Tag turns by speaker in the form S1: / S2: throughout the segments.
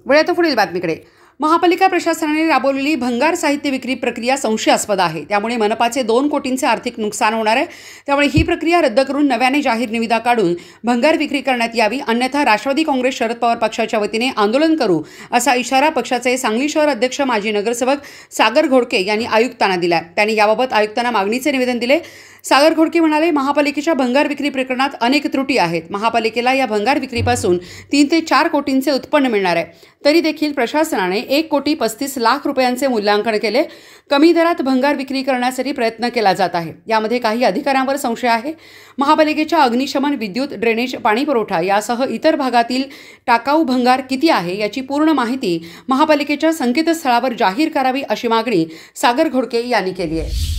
S1: वळूया पुढील बातमीकडे। महापालिका प्रशासनाने राबवलेली भंगार साहित्य विक्री प्रक्रिया संशयास्पद आहे। त्यामुळे मनपाचे 2 कोटींचे आर्थिक नुकसान होणार आहे। त्यामुळे ही प्रक्रिया रद्द करून नव्याने जाहीर निविदा काढून भंगार विक्री करण्यात यावी, अन्यथा राष्ट्रवादी काँग्रेस शरद पवार पक्षाच्या वतीने आंदोलन करू असा इशारा पक्षाचे सांगली शहर अध्यक्ष माजी नगरसेवक सागर घोडके यांनी आयुक्तांना दिला। त्यांनी याबाबत आयुक्तांना मागणीचे निवेदन दिले। सागर घोडके म्हणाले, महापालिकेच्या भंगार विक्री प्रकरणात अनेक त्रुटी आहेत। महापालिकेला या भंगार विक्रीपासून 3 ते 4 कोटींचे उत्पन्न मिळणार आहे। तरी देखील प्रशासनाने 1,35,00,000 रुपयांचे मूल्यांकन केले। कमी दरात भंगार विक्री करण्यासाठी प्रयत्न केला जात आहे। यामध्ये काही अधिकाऱ्यांवर संशय आहे। महापालिकेच्या अग्निशमन, विद्युत, ड्रेनेज, पाणी पुरवठा यासह इतर भागातील टाकाऊ भंगार किती आहे याची पूर्ण माहिती महापालिकेच्या संकेतस्थळावर जाहीर करावी अशी मागणी सागर घोडके यांनी केली आहे।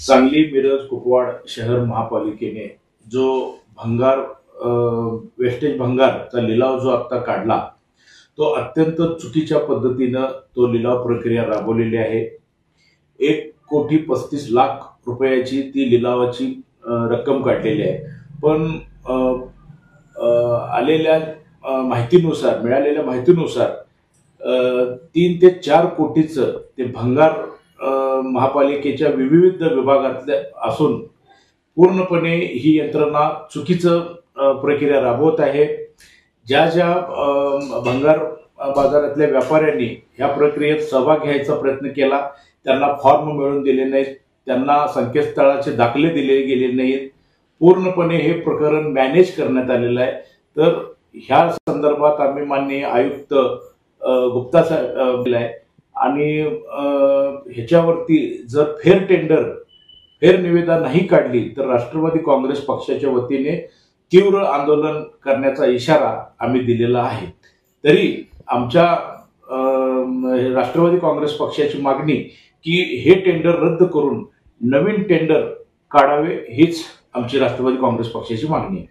S2: सांगली, मिरज, कुपवाड शहर महापालिकेने जो भंगार वेस्टेज भंगारचा लिलाव जो आता काढला तो अत्यंत चुकीच्या पद्धतीने तो लिलाव प्रक्रिया राबवलेली आहे। 1,35,00,000 रुपयाची ती लिलावाची रक्कम काढलेली आहे। पण मिळालेल्या माहितीनुसार 3 ते 4 कोटीचं ते भंगार महापालिकेच्या विविध विभागातले असून पूर्णपणे ही यंत्रणा चुकीचं प्रक्रिया राबवत आहे। ज्या भंगार बाजारातल्या व्यापाऱ्यांनी या प्रक्रियेत सहभाग घ्यायचा प्रयत्न केला त्यांना फॉर्म मिळवून दिले नाहीत, त्यांना संकेतस्थळाचे दाखले दिले गेले नाहीत। पूर्णपणे हे प्रकरण मॅनेज करण्यात आलेलं आहे। तर ह्या संदर्भात आम्ही माननीय आयुक्त गुप्ता साहेब दिलाय आणि ह्याच्यावरती जर फेर निविदा नाही काढली तर राष्ट्रवादी काँग्रेस पक्षाच्या वतीने तीव्र आंदोलन करण्याचा इशारा आम्ही दिलेला आहे। तरी आमच्या राष्ट्रवादी काँग्रेस पक्षाची मागणी की हे टेंडर रद्द करून नवीन टेंडर काढावे हीच आमची राष्ट्रवादी काँग्रेस पक्षाची मागणी आहे।